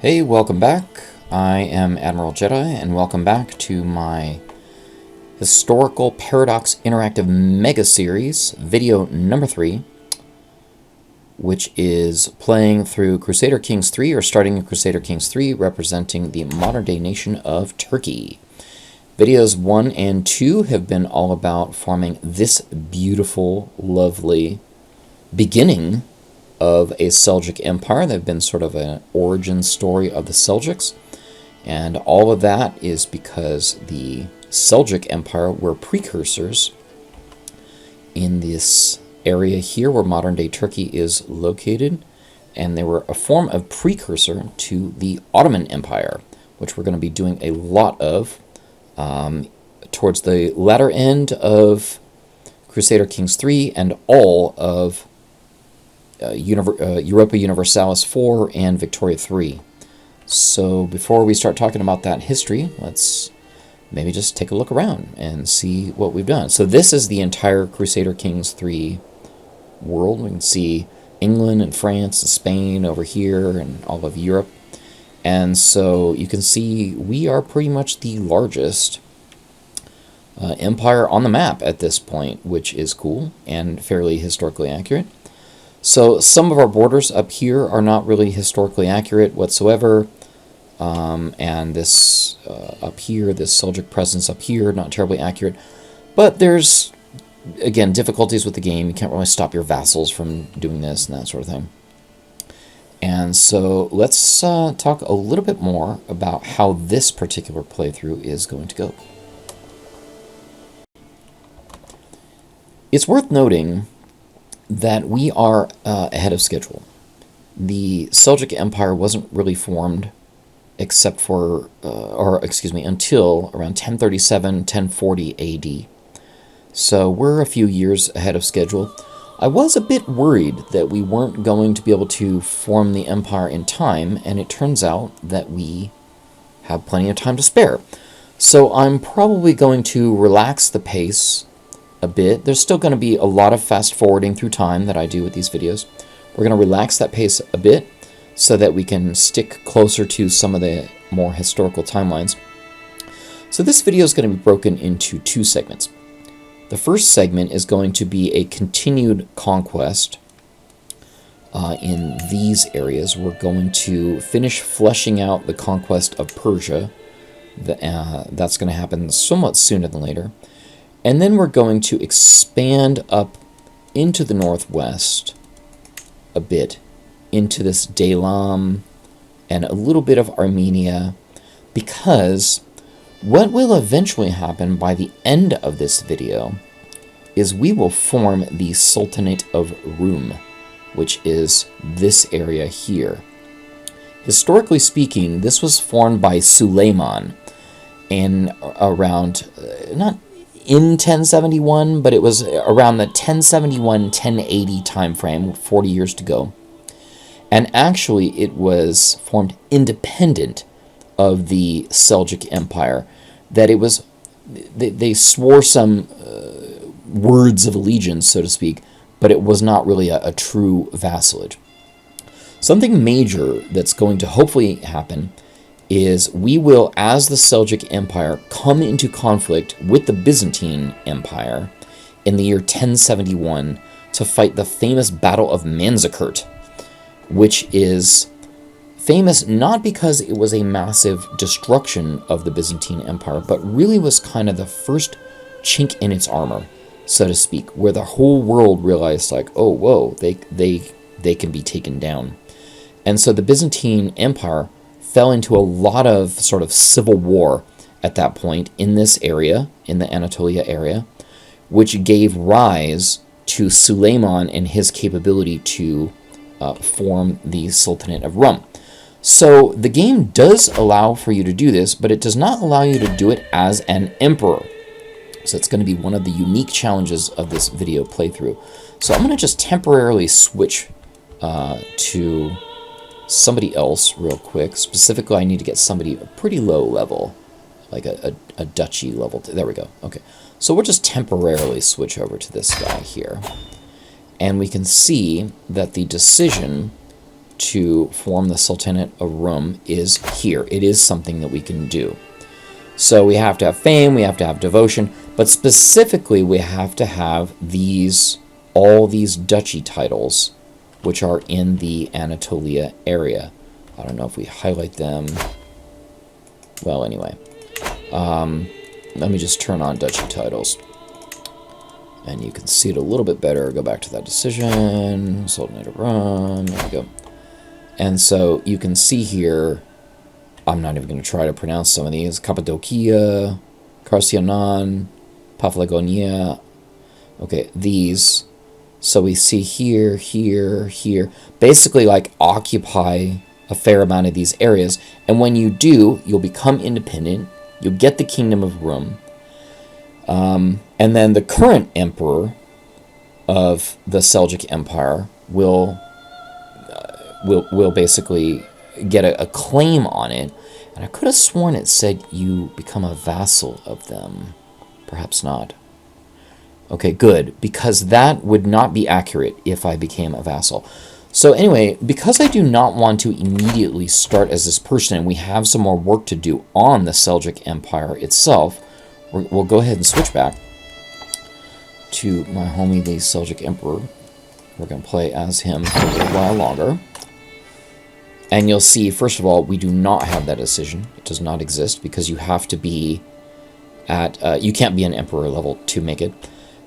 Hey, welcome back. I am Admiral Jedi, and welcome back to my Historical Paradox Interactive Mega Series, video number 3, which is playing through Crusader Kings 3, or starting in Crusader Kings 3, representing the modern-day nation of Turkey. Videos 1 and 2 have been all about farming this beautiful, lovely beginning of a Seljuk Empire. They've been sort of an origin story of the Seljuks, and all of that is because the Seljuk Empire were precursors in this area here where modern-day Turkey is located, and they were a form of precursor to the Ottoman Empire, which we're going to be doing a lot of towards the latter end of Crusader Kings 3 and all of Europa Universalis 4 and Victoria 3. So before we start talking about that history, let's maybe just take a look around and see what we've done. So this is the entire Crusader Kings 3 world. We can see England and France and Spain over here and all of Europe. And so you can see we are pretty much the largest empire on the map at this point, which is cool and fairly historically accurate. So some of our borders up here are not really historically accurate whatsoever, and this up here, this Seljuk presence up here, not terribly accurate. But there's, again, difficulties with the game. You can't really stop your vassals from doing this and that sort of thing. And so let's talk a little bit more about how this particular playthrough is going to go. It's worth noting that we are ahead of schedule. The Seljuk Empire wasn't really formed except for, until around 1037, 1040 AD. So we're a few years ahead of schedule. I was a bit worried that we weren't going to be able to form the empire in time, and it turns out that we have plenty of time to spare. So I'm probably going to relax the pace a bit. There's still going to be a lot of fast forwarding through time that I do with these videos. We're going to relax that pace a bit so that we can stick closer to some of the more historical timelines. So this video is going to be broken into 2 segments. The first segment is going to be a continued conquest in these areas. We're going to finish fleshing out the conquest of Persia. That's going to happen somewhat sooner than later. And then we're going to expand up into the northwest a bit, into this Daylam and a little bit of Armenia, because what will eventually happen by the end of this video is we will form the Sultanate of Rum, which is this area here. Historically speaking, this was formed by Suleiman in around, not in 1071, but it was around the 1071-1080 time frame, 40 years to go. And actually, it was formed independent of the Seljuk Empire. That it was, they swore some words of allegiance, so to speak, but it was not really a true vassalage. Something major that's going to hopefully happen is we will, as the Seljuk Empire, come into conflict with the Byzantine Empire in the year 1071 to fight the famous Battle of Manzikert, which is famous not because it was a massive destruction of the Byzantine Empire, but really was kind of the first chink in its armor, so to speak, where the whole world realized, like, oh, whoa, they can be taken down. And so the Byzantine Empire fell into a lot of sort of civil war at that point in this area, in the Anatolia area, which gave rise to Suleiman and his capability to form the Sultanate of Rum. So the game does allow for you to do this, but it does not allow you to do it as an emperor. So it's going to be one of the unique challenges of this video playthrough. So I'm going to just temporarily switch to somebody else real quick. Specifically, I need to get somebody a pretty low level, like a duchy level. There we go. Okay. So we'll just temporarily switch over to this guy here. And we can see that the decision to form the Sultanate of Rum is here. It is something that we can do. So we have to have fame, we have to have devotion, but specifically we have to have all these duchy titles, which are in the Anatolia area. I don't know if we highlight them. Well, anyway. Let me just turn on duchy titles. And you can see it a little bit better. Go back to that decision. Sultanate of Rum. There we go. And so you can see here, I'm not even going to try to pronounce some of these. Cappadocia, Carcianan, Paphlagonia. Okay, these. So we see here, here, here. Basically, like, occupy a fair amount of these areas. And when you do, you'll become independent. You'll get the Kingdom of Rum. And then the current emperor of the Seljuk Empire will basically get a claim on it. And I could have sworn it said you become a vassal of them. Perhaps not. Okay, good, because that would not be accurate if I became a vassal. So anyway, because I do not want to immediately start as this person, and we have some more work to do on the Seljuk Empire itself, we'll go ahead and switch back to my homie, the Seljuk Emperor. We're going to play as him for a little while longer. And you'll see, first of all, we do not have that decision. It does not exist because you have to be at... you can't be an emperor level to make it.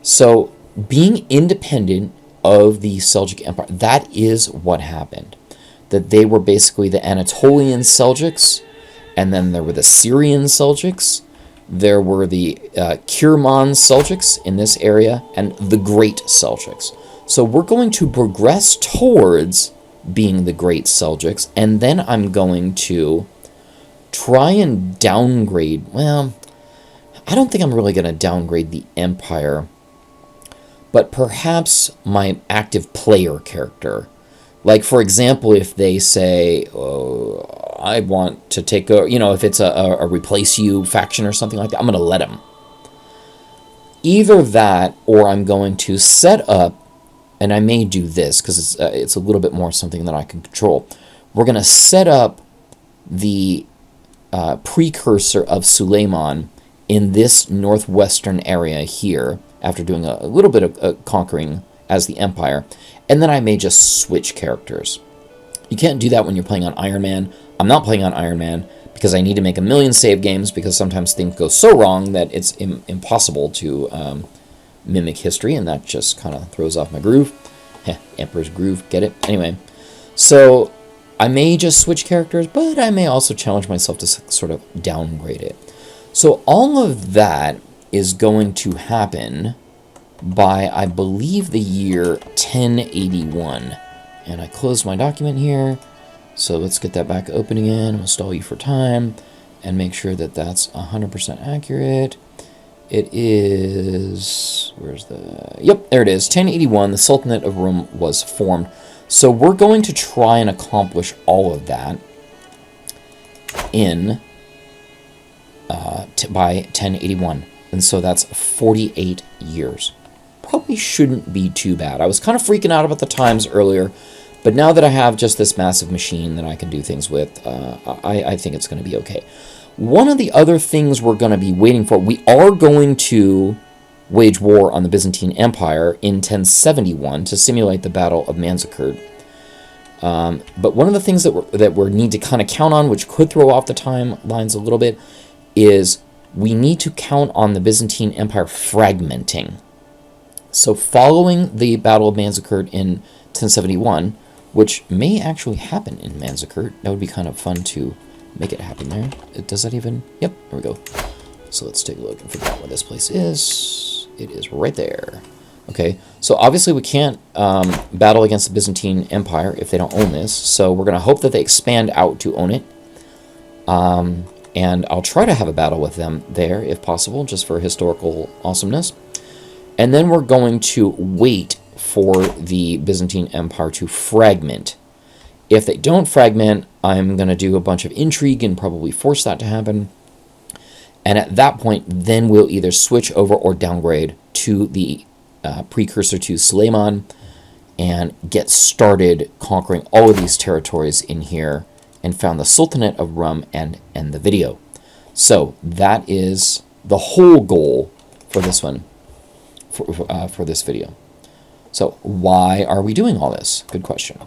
So being independent of the Seljuk Empire, that is what happened. That they were basically the Anatolian Seljuks, and then there were the Syrian Seljuks, there were the Kirman Seljuks in this area, and the Great Seljuks. So we're going to progress towards being the Great Seljuks, and then I'm going to try and downgrade, well, I don't think I'm really going to downgrade the Empire, but perhaps my active player character. Like, for example, if they say, oh, I want to take a, if it's a replace you faction or something like that, I'm going to let them. Either that, or I'm going to set up, and I may do this because it's a little bit more something that I can control. We're going to set up the precursor of Suleiman in this northwestern area here, after doing a little bit of conquering as the Empire, and then I may just switch characters. You can't do that when you're playing on Iron Man. I'm not playing on Iron Man because I need to make a million save games because sometimes things go so wrong that it's impossible to mimic history, and that just kind of throws off my groove. Emperor's Groove, get it? Anyway, so I may just switch characters, but I may also challenge myself to sort of downgrade it. So all of that is going to happen by, I believe, the year 1081. And I closed my document here, so let's get that back open again. We'll stall you for time and make sure that that's 100% accurate. It is, yep, there it is, 1081, the Sultanate of Rum was formed. So we're going to try and accomplish all of that in, by 1081. And so that's 48 years. Probably shouldn't be too bad. I was kind of freaking out about the times earlier, but now that I have just this massive machine that I can do things with, I think it's going to be okay. One of the other things we're going to be waiting for, we are going to wage war on the Byzantine Empire in 1071 to simulate the Battle of Manzikert. But one of the things that we need to kind of count on, which could throw off the timelines a little bit, is we need to count on the Byzantine Empire fragmenting. So following the Battle of Manzikert in 1071, which may actually happen in Manzikert, that would be kind of fun to make it happen there. Does that even? Yep, there we go. So let's take a look and figure out where this place is. It is right there. Okay, so obviously we can't battle against the Byzantine Empire if they don't own this, so we're going to hope that they expand out to own it. And I'll try to have a battle with them there, if possible, just for historical awesomeness. And then we're going to wait for the Byzantine Empire to fragment. If they don't fragment, I'm going to do a bunch of intrigue and probably force that to happen. And at that point, then we'll either switch over or downgrade to the precursor to Suleiman. and get started conquering all of these territories in here, and found the Sultanate of Rum and end the video. So that is the whole goal for this one, for this video. So why are we doing all this? Good question.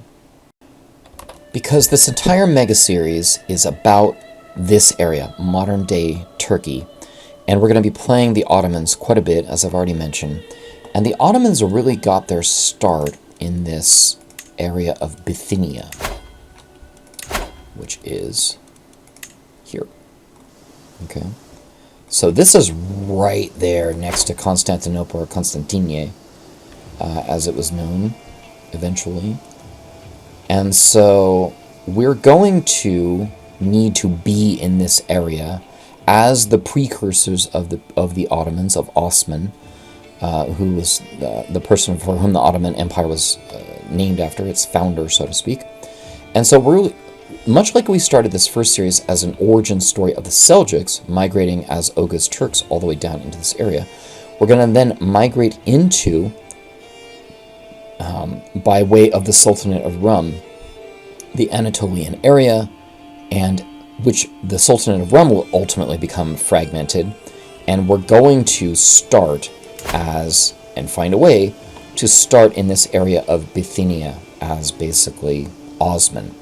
Because this entire mega series is about this area, modern day Turkey, and we're going to be playing the Ottomans quite a bit, as I've already mentioned. And the Ottomans really got their start in this area of Bithynia, which is here. Okay, so this is right there next to Constantinople, or Constantine, as it was known eventually. And so we're going to need to be in this area as the precursors of the Ottomans, of Osman, who was the person for whom the Ottoman Empire was named after, its founder, so to speak. And so we're much like we started this first series as an origin story of the Seljuks, migrating as Oghuz Turks all the way down into this area, we're going to then migrate into, by way of the Sultanate of Rum, the Anatolian area, and which the Sultanate of Rum will ultimately become fragmented, and we're going to start as, and find a way to start in this area of Bithynia as basically Osman.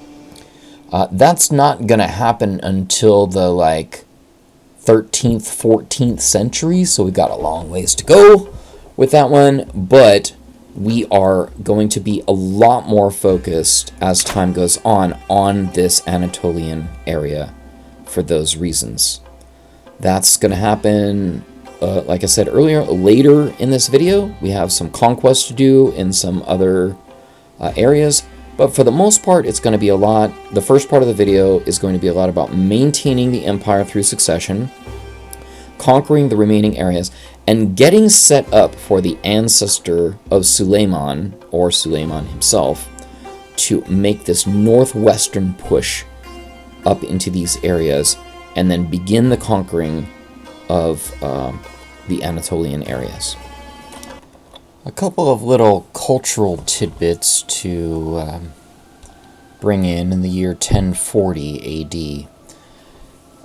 That's not going to happen until the 13th, 14th century, so we've got a long ways to go with that one, but we are going to be a lot more focused as time goes on this Anatolian area for those reasons. That's going to happen, like I said earlier, later in this video. We have some conquest to do in some other areas, but for the most part, it's going to be a lot. The first part of the video is going to be a lot about maintaining the empire through succession, conquering the remaining areas, and getting set up for the ancestor of Suleiman, or Suleiman himself, to make this northwestern push up into these areas, and then begin the conquering of the Anatolian areas. A couple of little cultural tidbits to bring in the year 1040 AD.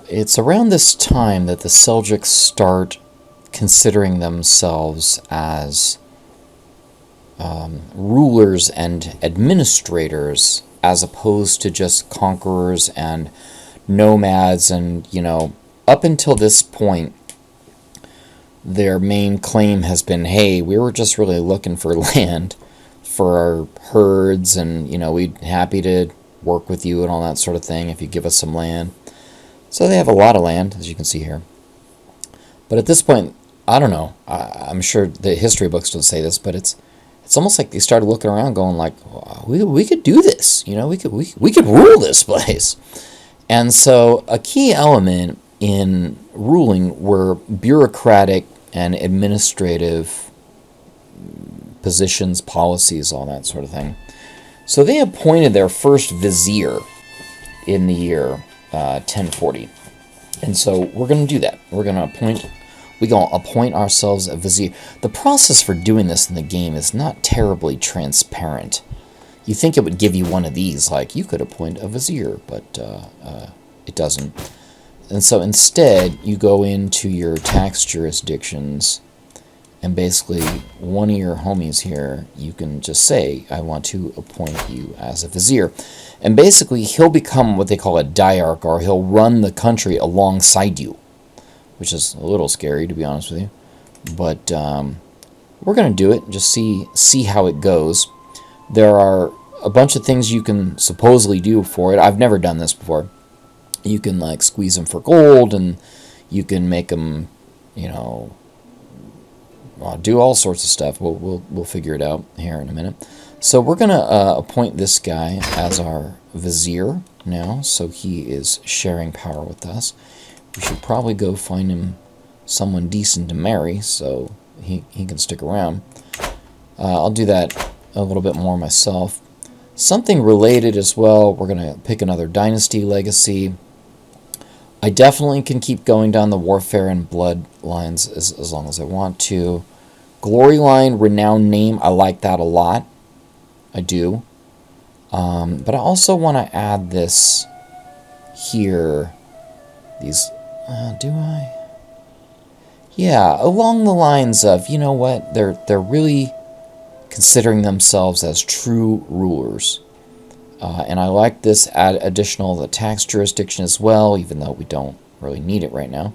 It's around this time that the Seljuks start considering themselves as rulers and administrators, as opposed to just conquerors and nomads. And, up until this point, their main claim has been, hey, we were just really looking for land for our herds, and, we'd happy to work with you and all that sort of thing if you give us some land. So they have a lot of land, as you can see here. But at this point, I don't know, I'm sure the history books don't say this, but it's almost like they started looking around going like, we could do this, we could rule this place. And so a key element in ruling were bureaucratic and administrative positions, policies, all that sort of thing. So they appointed their first vizier in the year 1040. And so we're going to do that. We're going to appoint ourselves a vizier. The process for doing this in the game is not terribly transparent. You think it would give you one of these, like you could appoint a vizier, but it doesn't. And so instead, you go into your tax jurisdictions, and basically one of your homies here, you can just say, I want to appoint you as a vizier. And basically, he'll become what they call a diarch, or he'll run the country alongside you, which is a little scary, to be honest with you. But we're going to do it, just see how it goes. There are a bunch of things you can supposedly do for it. I've never done this before. You can squeeze them for gold, and you can make them, do all sorts of stuff. We'll figure it out here in a minute. So we're gonna appoint this guy as our vizier now. So he is sharing power with us. We should probably go find him someone decent to marry, so he can stick around. I'll do that a little bit more myself. Something related as well. We're gonna pick another dynasty legacy. I definitely can keep going down the warfare and bloodlines as long as I want to. Glory line, renowned name, I like that a lot. I do. But I also want to add this here. These, do I? Yeah, along the lines of, you know what, they're really considering themselves as true rulers. And I like this additional tax jurisdiction as well, even though we don't really need it right now.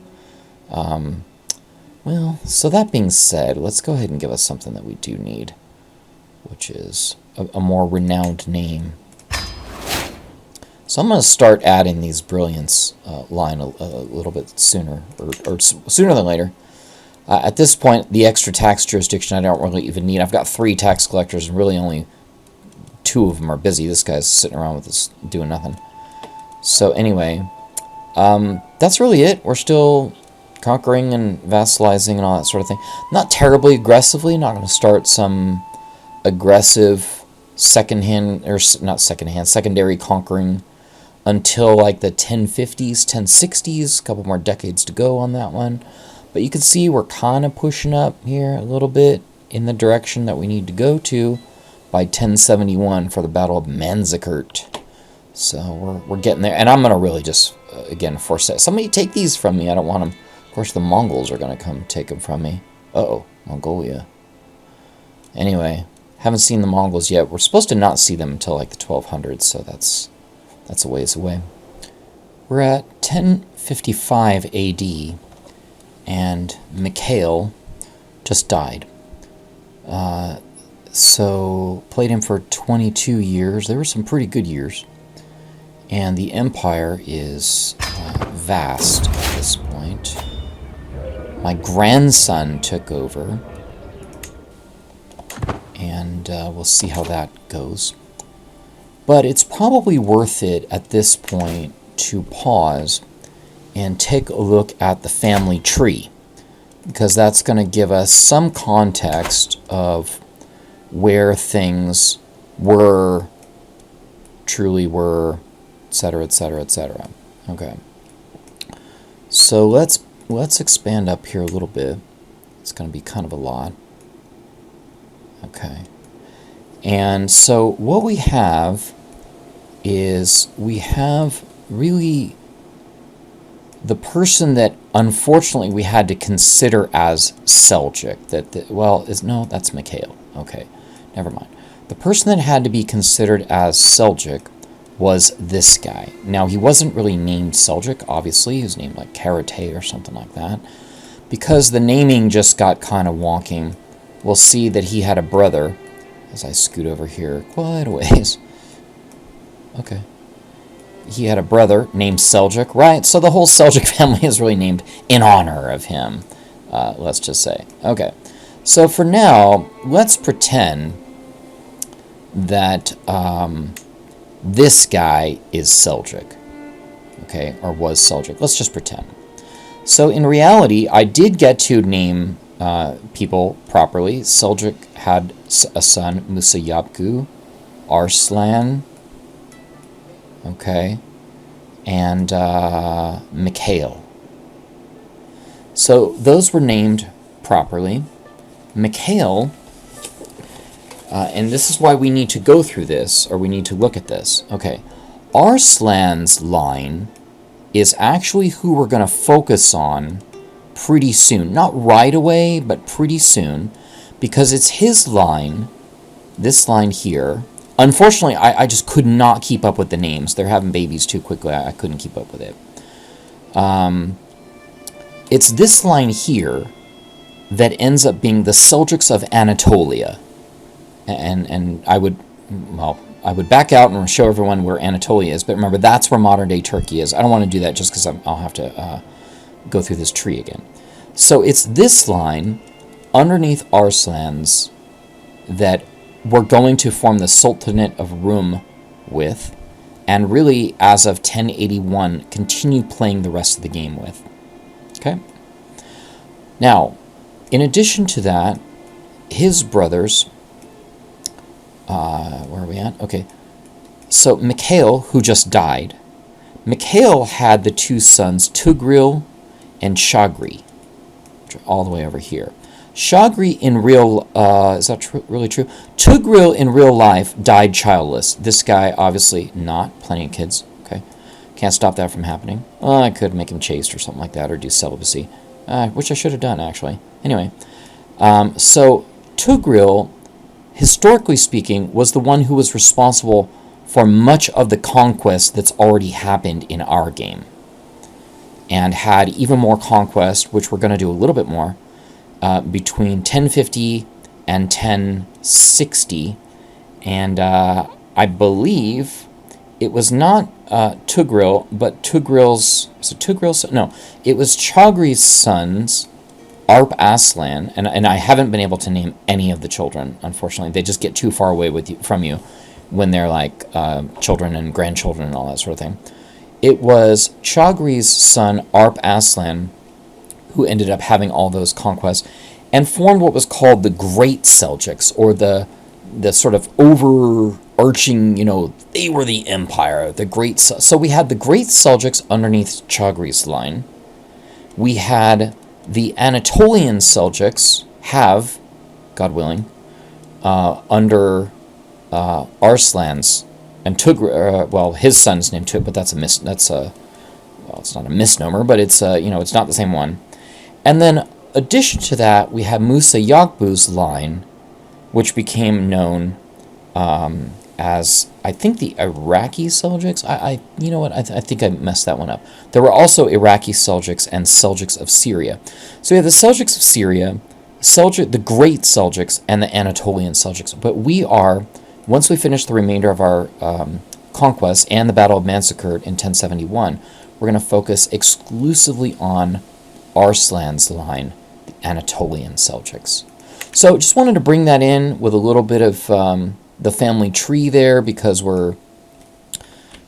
Well, so that being said, let's go ahead and give us something that we do need, which is a more renowned name. So I'm going to start adding these brilliance line a little bit sooner, or sooner than later. At this point, the extra tax jurisdiction I don't really even need. I've got 3 tax collectors, and really only 2 of them are busy. This guy's sitting around with us doing nothing. So anyway, that's really it. We're still conquering and vassalizing and all that sort of thing. Not terribly aggressively. Not going to start some aggressive secondary conquering until like the 1050s, 1060s. A couple more decades to go on that one. But you can see we're kind of pushing up here a little bit in the direction that we need to go to by 1071 for the Battle of Manzikert. So we're getting there. And I'm going to really just, again, force that. Somebody take these from me. I don't want them. Of course, the Mongols are going to come take them from me. Uh-oh, Mongolia. Anyway, haven't seen the Mongols yet. We're supposed to not see them until like the 1200s, so that's a ways away. We're at 1055 AD. And Mikhail just died. So played him for 22 years. There were some pretty good years. And the empire is vast at this point. My grandson took over. And we'll see how that goes. But it's probably worth it at this point to pause and take a look at the family tree, because that's going to give us some context of where things truly were, etc., etc., etc. Okay. So let's expand up here a little bit. It's going to be kind of a lot. Okay. And so what we have is we have really the person that unfortunately we had to consider as Seljuk. That's Mikhail. Okay, never mind. The person that had to be considered as Seljuk was this guy. Now, he wasn't really named Seljuk, obviously. He was named like Karate or something like that. Because the naming just got kind of wonking, we'll see that he had a brother, as I scoot over here quite a ways. Okay. He had a brother named Seljuk, right? So the whole Seljuk family is really named in honor of him, let's just say. Okay, so for now, let's pretend that this guy is Seljuk, okay, or was Seljuk. Let's just pretend. So in reality, I did get to name people properly. Seljuk had a son, Musayabgu, Arslan, okay, and Mikhail. So those were named properly. Mikhail, and this is why we need to go through this, or we need to look at this. Okay, Arslan's line is actually who we're going to focus on pretty soon. Not right away, but pretty soon, because it's his line, this line here. Unfortunately, I just could not keep up with the names. They're having babies too quickly. I couldn't keep up with it. It's this line here that ends up being the Seljuks of Anatolia. And I would back out and show everyone where Anatolia is. But remember, that's where modern-day Turkey is. I don't want to do that just because I'll have to go through this tree again. So it's this line underneath Arslan's that we're going to form the Sultanate of Rum with, and really, as of 1081, continue playing the rest of the game with. Okay? Now, in addition to that, his brothers, where are we at? Okay. So Mikhail, who just died, Mikhail had the two sons, Tugril and Shagri, which are all the way over here. Shagri in real, is that really true? Tugril in real life died childless. This guy, obviously not, plenty of kids, okay? Can't stop that from happening. Well, I could make him chaste or something like that, or do celibacy, which I should have done, actually. Anyway, so Tugril, historically speaking, was the one who was responsible for much of the conquest that's already happened in our game, and had even more conquest, which we're going to do a little bit more, between 1050 and 1060, and I believe it was not Tugril, but Tugril's... Was it Tugril's? No, it was Chagri's sons, Arp Aslan, and I haven't been able to name any of the children, unfortunately. They just get too far away from you when they're like children and grandchildren and all that sort of thing. It was Chagri's son, Arp Aslan, who ended up having all those conquests, and formed what was called the Great Seljuks, or the sort of overarching, they were the empire, the Great... So we had the Great Seljuks underneath Chagri's line. We had the Anatolian Seljuks have, God willing, under Arslan's, and his son's named Tug, but it's not a misnomer, but it's it's not the same one. And then, addition to that, we have Musa Yagbu's line, which became known as, I think, the Iraqi Seljuks. I think I messed that one up. There were also Iraqi Seljuks and Seljuks of Syria. So we have the Seljuks of Syria, the Great Seljuks, and the Anatolian Seljuks. But we are, once we finish the remainder of our conquest and the Battle of Manzikert in 1071, we're going to focus exclusively on Arslan's line, the Anatolian Seljuks. So just wanted to bring that in with a little bit of the family tree there, because we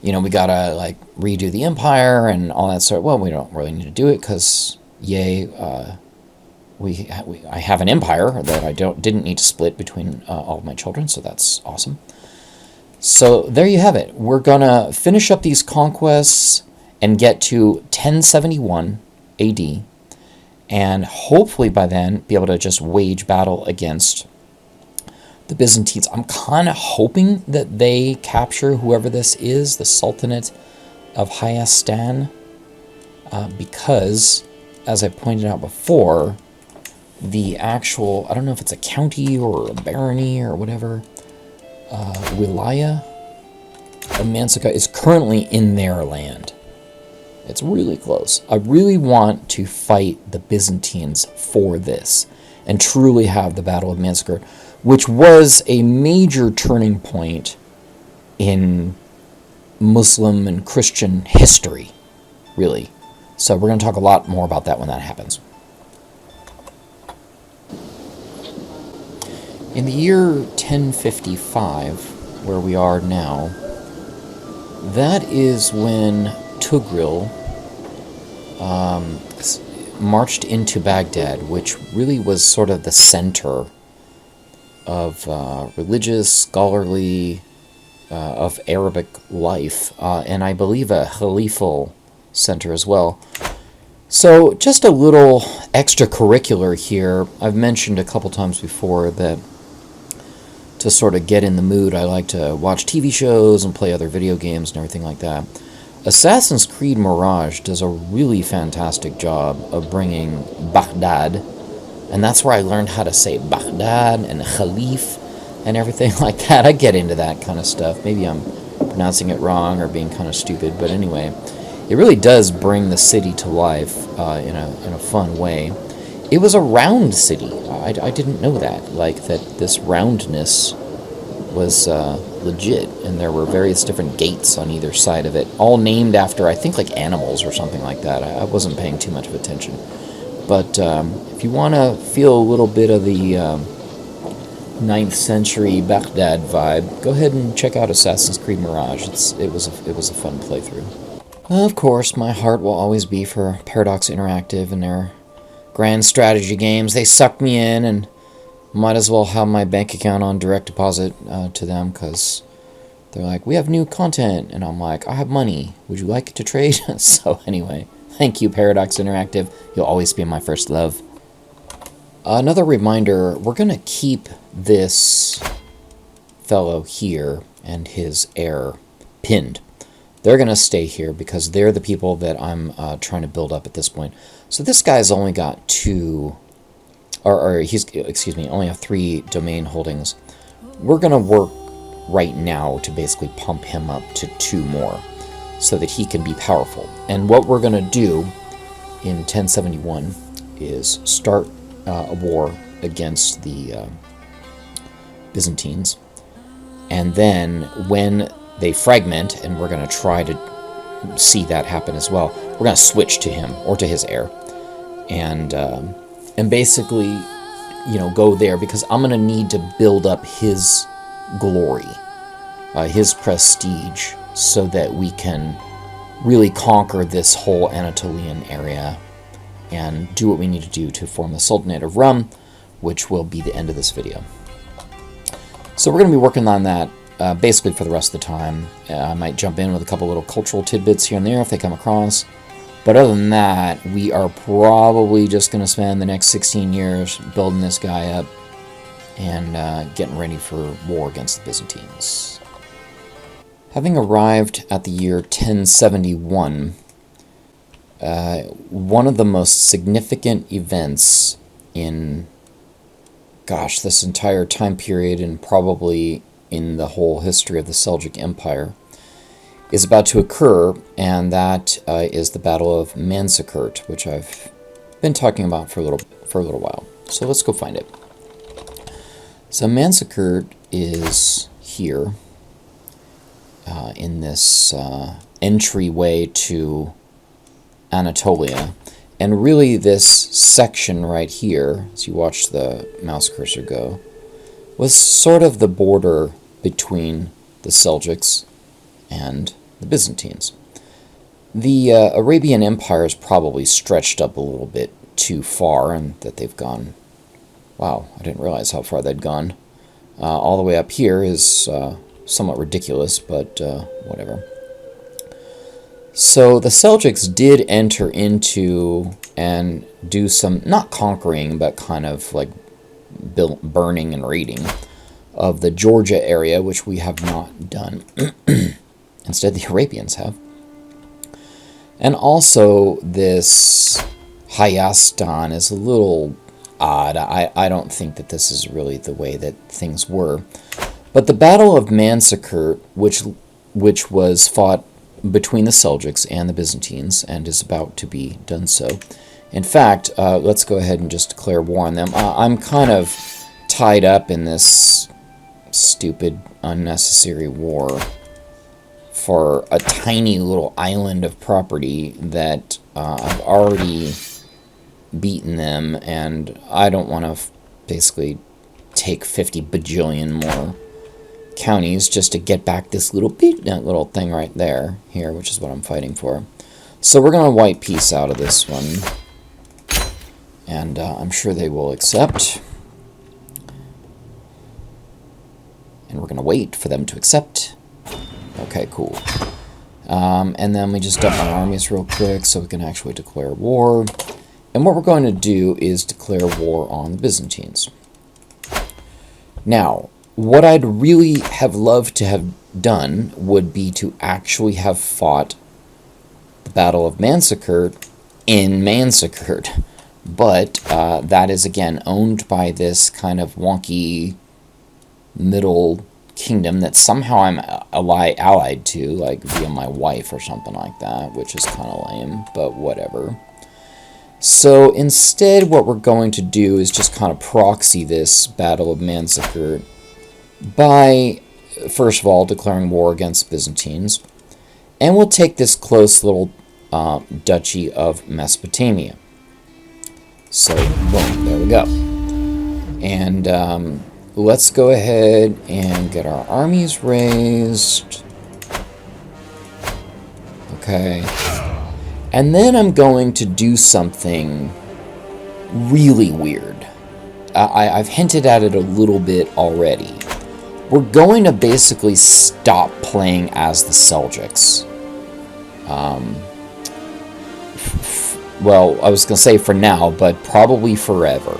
gotta redo the empire and all that sort. Well, we don't really need to do it because, I have an empire that I didn't need to split between all of my children, so that's awesome. So there you have it. We're gonna finish up these conquests and get to 1071 AD. And hopefully by then be able to just wage battle against the Byzantines. I'm kind of hoping that they capture whoever this is, the Sultanate of Hayastan, because, as I pointed out before, the actual, I don't know if it's a county or a barony or whatever, Wilaya of Manzikert is currently in their land. It's really close. I really want to fight the Byzantines for this and truly have the Battle of Manzikert, which was a major turning point in Muslim and Christian history, really. So we're going to talk a lot more about that when that happens. In the year 1055, where we are now, that is when Tugril marched into Baghdad, which really was sort of the center of religious, scholarly, of Arabic life, and I believe a Khalifal center as well. So just a little extracurricular here. I've mentioned a couple times before that to sort of get in the mood, I like to watch TV shows and play other video games and everything like that. Assassin's Creed Mirage does a really fantastic job of bringing Baghdad, and that's where I learned how to say Baghdad and Khalif and everything like that. I get into that kind of stuff. Maybe I'm pronouncing it wrong or being kind of stupid, but anyway, it really does bring the city to life in a fun way. It was a round city. I didn't know that, that this roundness was legit, and there were various different gates on either side of it, all named after, I think, animals or something like that. I wasn't paying too much of attention. But if you want to feel a little bit of the 9th century Baghdad vibe, go ahead and check out Assassin's Creed Mirage. It was a fun playthrough. Of course, my heart will always be for Paradox Interactive and their grand strategy games. They sucked me in, and might as well have my bank account on direct deposit to them, because they're like, we have new content, and I'm like, I have money. Would you like to trade? So anyway, thank you, Paradox Interactive. You'll always be my first love. Another reminder, we're going to keep this fellow here and his heir pinned. They're going to stay here because they're the people that I'm trying to build up at this point. So this guy's only got only have 3 domain holdings. We're going to work right now to basically pump him up to 2 more so that he can be powerful. And what we're going to do in 1071 is start a war against the Byzantines. And then when they fragment, and we're going to try to see that happen as well, we're going to switch to him or to his heir. And basically, go there, because I'm going to need to build up his glory, his prestige, so that we can really conquer this whole Anatolian area and do what we need to do to form the Sultanate of Rum, which will be the end of this video. So we're going to be working on that basically for the rest of the time. I might jump in with a couple little cultural tidbits here and there if they come across. But other than that, we are probably just going to spend the next 16 years building this guy up and getting ready for war against the Byzantines. Having arrived at the year 1071, one of the most significant events in, this entire time period, and probably in the whole history of the Seljuk Empire, is about to occur, and that is the Battle of Manzikert, which I've been talking about for a little while. So let's go find it. So Manzikert is here in this entryway to Anatolia, and really this section right here, as you watch the mouse cursor go, was sort of the border between the Seljuks and the Byzantines. The Arabian Empire is probably stretched up a little bit too far, and that they've gone, wow, I didn't realize how far they'd gone. All the way up here is somewhat ridiculous, but whatever. So the Seljuks did enter into and do some, not conquering, but kind of like burning and raiding of the Georgia area, which we have not done. Instead, the Arabians have. And also, this Hayastan is a little odd. I don't think that this is really the way that things were. But the Battle of Manzikert, which was fought between the Seljuks and the Byzantines, and is about to be done so. In fact, let's go ahead and just declare war on them. I'm kind of tied up in this stupid, unnecessary war for a tiny little island of property that I've already beaten them, and I don't want to basically take 50 bajillion more counties just to get back this little thing right there, here, which is what I'm fighting for. So we're going to wipe peace out of this one, and I'm sure they will accept. And we're going to wait for them to accept. Okay, cool. And then we just dump our armies real quick so we can actually declare war. And what we're going to do is declare war on the Byzantines. Now, what I'd really have loved to have done would be to actually have fought the Battle of Manzikert in Manzikert. But that is, again, owned by this kind of wonky middle kingdom that somehow I'm allied to, like via my wife or something like that, which is kind of lame, but whatever. So instead, what we're going to do is just kind of proxy this Battle of Manzikert by, first of all, declaring war against Byzantines, and we'll take this close little duchy of Mesopotamia. So, boom, there we go. And let's go ahead and get our armies raised. Okay. And then I'm going to do something really weird. I've hinted at it a little bit already. We're going to basically stop playing as the Seljuks. Well, I was going to say for now, but probably forever.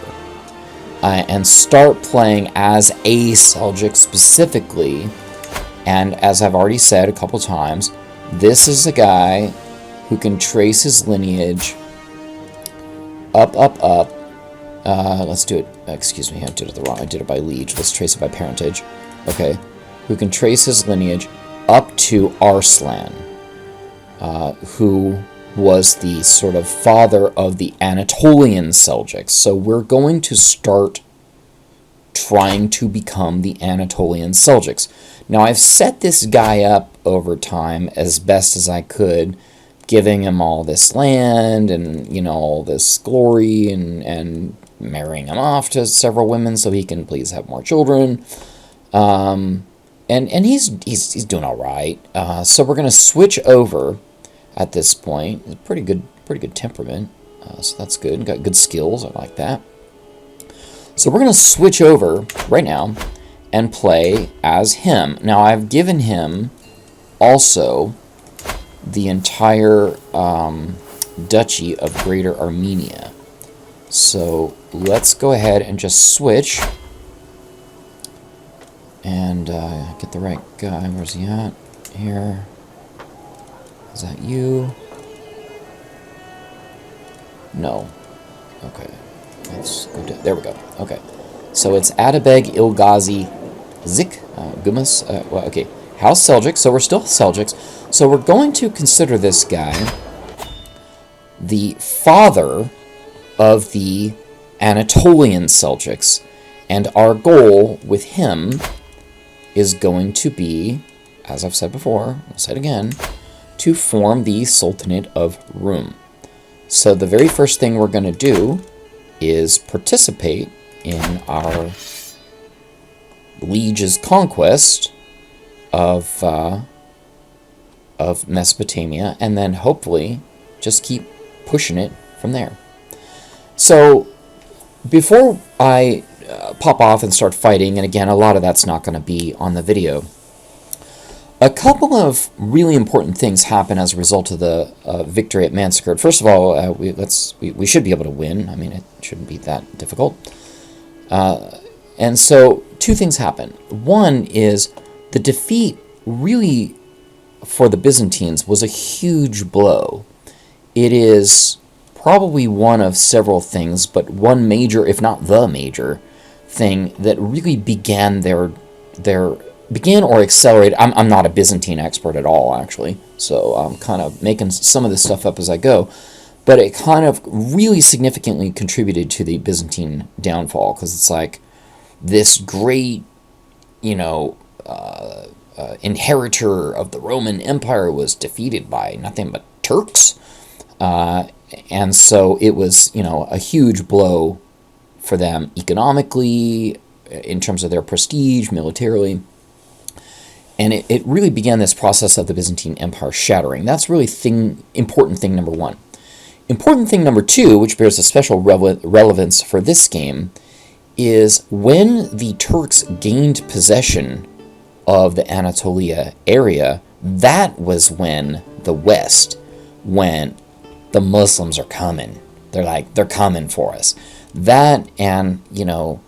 and start playing as a Seljuk specifically. And as I've already said a couple times, this is a guy who can trace his lineage up. Let's do it. Excuse me, I did it wrong. I did it by liege. Let's trace it by parentage. Okay. Who can trace his lineage up to Arslan, who was the sort of father of the Anatolian Seljuks. So we're going to start trying to become the Anatolian Seljuks. Now, I've set this guy up over time as best as I could, giving him all this land and, you know, all this glory and marrying him off to several women so he can please have more children. And he's doing all right. So we're going to switch over at this point. Pretty good temperament. So that's good. Got good skills. I like that. So we're going to switch over right now and play as him. Now, I've given him also the entire Duchy of Greater Armenia. So let's go ahead and just switch and get the right guy. Where's he at? Here. Is that you? No. Okay. Let's go down. There we go. Okay. So it's Atabeg Ilgazi Zik Gumas. Well, okay. House Seljuk. So we're still Seljuks. So we're going to consider this guy the father of the Anatolian Seljuks. And our goal with him is going to be, as I've said before, I'll say it again, to form the Sultanate of Rum. So the very first thing we're going to do is participate in our liege's conquest of Mesopotamia, and then hopefully just keep pushing it from there. So before I pop off and start fighting, and again, a lot of that's not going to be on the video, a couple of really important things happen as a result of the victory at Manzikert. First of all, we should be able to win. I mean, it shouldn't be that difficult. And so two things happen. One is the defeat really for the Byzantines was a huge blow. It is probably one of several things, but one major, if not the major, thing that really began began or accelerated. I'm not a Byzantine expert at all, actually, so I'm kind of making some of this stuff up as I go, but it kind of really significantly contributed to the Byzantine downfall, because it's like this great, you know, inheritor of the Roman Empire was defeated by nothing but Turks, and so it was, you know, a huge blow for them economically, in terms of their prestige, militarily. And it really began this process of the Byzantine Empire shattering. That's really important thing number one. Important thing number two, which bears a special relevance for this game, is when the Turks gained possession of the Anatolia area, that was when the West went, the Muslims are coming. They're coming for us. That, and, you know,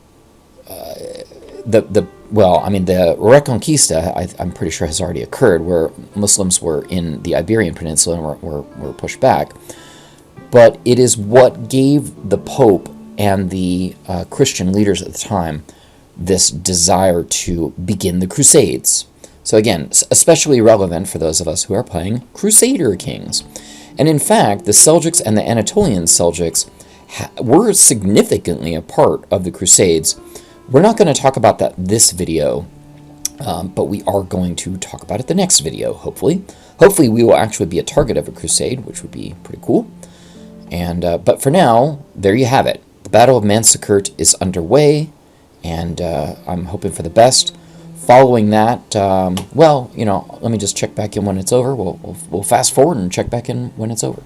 the Reconquista, I'm pretty sure, has already occurred, where Muslims were in the Iberian Peninsula and were pushed back. But it is what gave the Pope and the Christian leaders at the time this desire to begin the Crusades. So again, especially relevant for those of us who are playing Crusader Kings. And in fact, the Seljuks and the Anatolian Seljuks were significantly a part of the Crusades. We're not going to talk about that this video, but we are going to talk about it the next video, hopefully. Hopefully we will actually be a target of a crusade, which would be pretty cool. And but for now, there you have it. The Battle of Manzikert is underway, and I'm hoping for the best. Following that, well, you know, let me just check back in when it's over. We'll fast forward and check back in when it's over.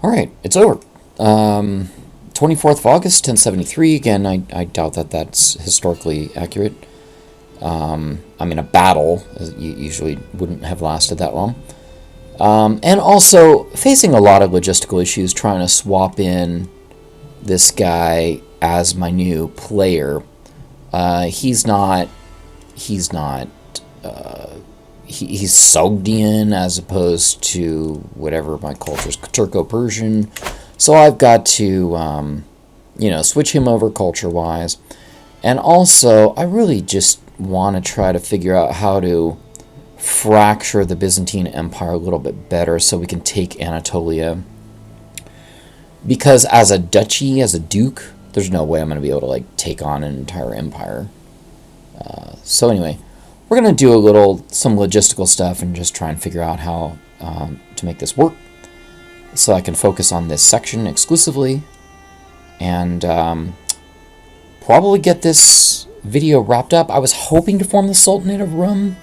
All right, it's over. 24th of August, 1073. Again, I doubt that that's historically accurate. I mean, a battle usually wouldn't have lasted that long. And also facing a lot of logistical issues trying to swap in this guy as my new player. He's Sogdian as opposed to whatever my culture is, Turco-Persian. So I've got to, switch him over culture-wise. And also, I really just want to try to figure out how to fracture the Byzantine Empire a little bit better so we can take Anatolia. Because as a duchy, as a duke, there's no way I'm going to be able to take on an entire empire. So anyway, we're going to do some logistical stuff and just try and figure out how to make this work so I can focus on this section exclusively and probably get this video wrapped up. I was hoping to form the Sultanate of Rum,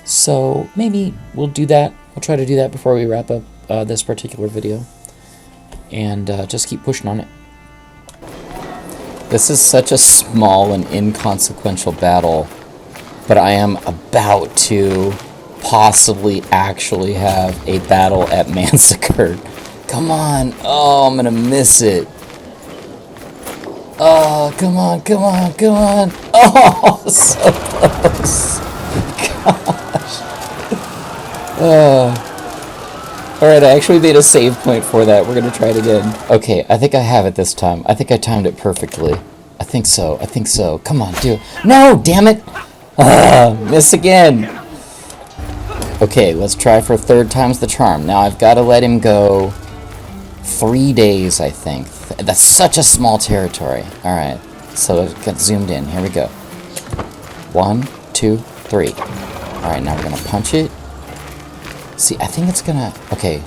so maybe we'll do that. We'll try to do that before we wrap up this particular video and just keep pushing on it. This is such a small and inconsequential battle, but I am about to possibly actually have a battle at Manzikert. Come on. Oh, I'm going to miss it. Oh, come on, come on, come on. Oh, so close. Gosh. Alright, I actually made a save point for that. We're going to try it again. Okay, I think I have it this time. I think I timed it perfectly. I think so. I think so. Come on, do it. No, damn it! Miss again. Okay, let's try for third time's the charm. Now I've got to let him go 3 days, I think. That's such a small territory. Alright, so let's get zoomed in. Here we go. 1, 2, 3. Alright, now we're going to punch it. See, I think it's gonna... Okay.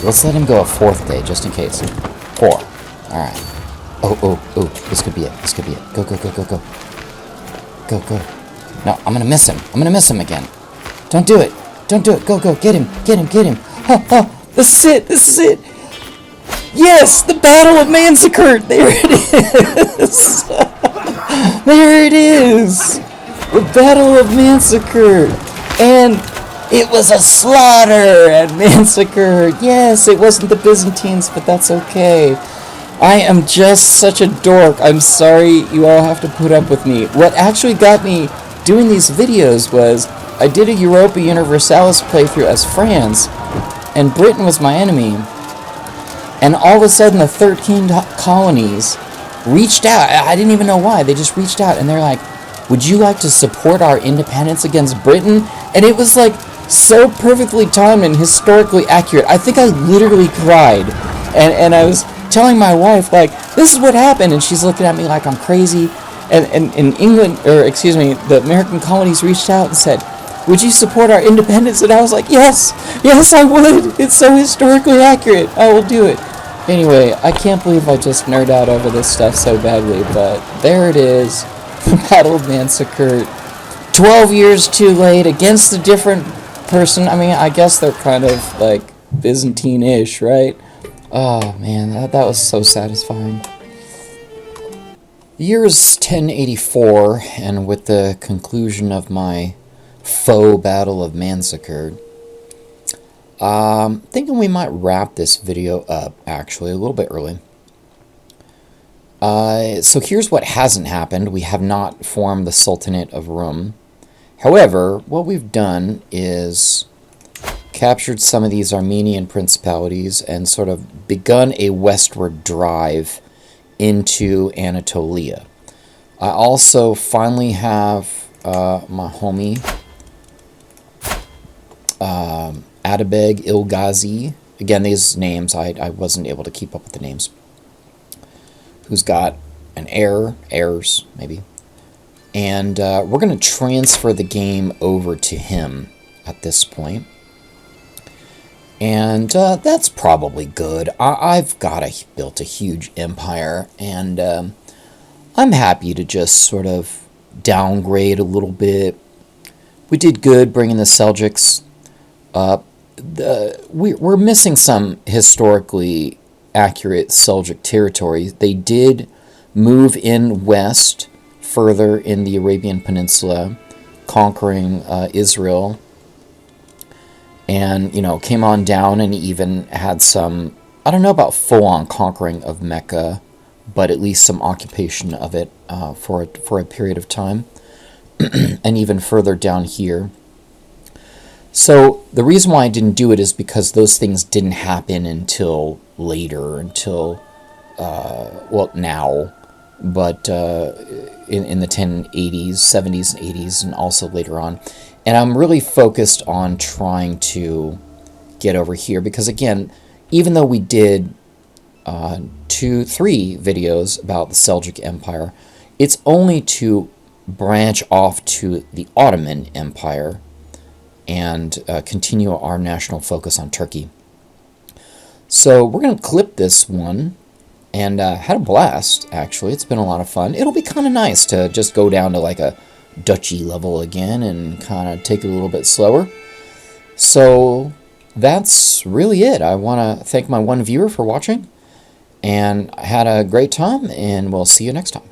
Let's let him go a fourth day, just in case. 4. Alright. Oh. This could be it. This could be it. Go. Go. No, I'm gonna miss him. I'm gonna miss him again. Don't do it. Don't do it. Go. Get him. Oh. This is it. Yes! The Battle of Manzikert! There it is! There it is! The Battle of Manzikert! And... it was a slaughter at Manzikert. Yes, it wasn't the Byzantines, but that's okay. I am just such a dork. I'm sorry you all have to put up with me. What actually got me doing these videos was I did a Europa Universalis playthrough as France, and Britain was my enemy. And all of a sudden, the 13 colonies reached out. I didn't even know why. They just reached out, and they're like, would you like to support our independence against Britain? And it was so perfectly timed and historically accurate. I think I literally cried. And I was telling my wife, this is what happened. And she's looking at me like I'm crazy. And in England, the American colonies reached out and said, would you support our independence? And I was like, yes, I would. It's so historically accurate. I will do it. Anyway, I can't believe I just nerd out over this stuff so badly. But there it is. The Battle of Manzikert. 12 years too late against a different person. I mean, I guess they're kind of Byzantine-ish, right? Oh man, that was so satisfying. The year is 1084, and with the conclusion of my faux Battle of Manzikert, thinking we might wrap this video up actually a little bit early. So here's what hasn't happened. We have not formed the Sultanate of Rum. However, what we've done is captured some of these Armenian principalities and sort of begun a westward drive into Anatolia. I also finally have my homie Atabeg Ilghazi. Again, these names, I wasn't able to keep up with the names. Who's got an heirs, maybe. And we're going to transfer the game over to him at this point. And that's probably good. I've built a huge empire, and I'm happy to just sort of downgrade a little bit. We did good bringing the Seljuks up. We're missing some historically accurate Seljuk territory. They did move in west further in the Arabian Peninsula, conquering Israel, and came on down and even had some, I don't know about full-on conquering of Mecca, but at least some occupation of it for a period of time. And even further down here. So the reason why I didn't do it is because those things didn't happen until later, until, well, now, but in the 1080s, 70s, and 80s, and also later on. And I'm really focused on trying to get over here, because again, even though we did 2-3 videos about the Seljuk Empire, it's only to branch off to the Ottoman Empire and continue our national focus on Turkey. So we're going to clip this one, and had a blast, actually. It's been a lot of fun. It'll be kind of nice to just go down to like a duchy level again and kind of take it a little bit slower. So that's really it. I want to thank my one viewer for watching, and I had a great time, and we'll see you next time.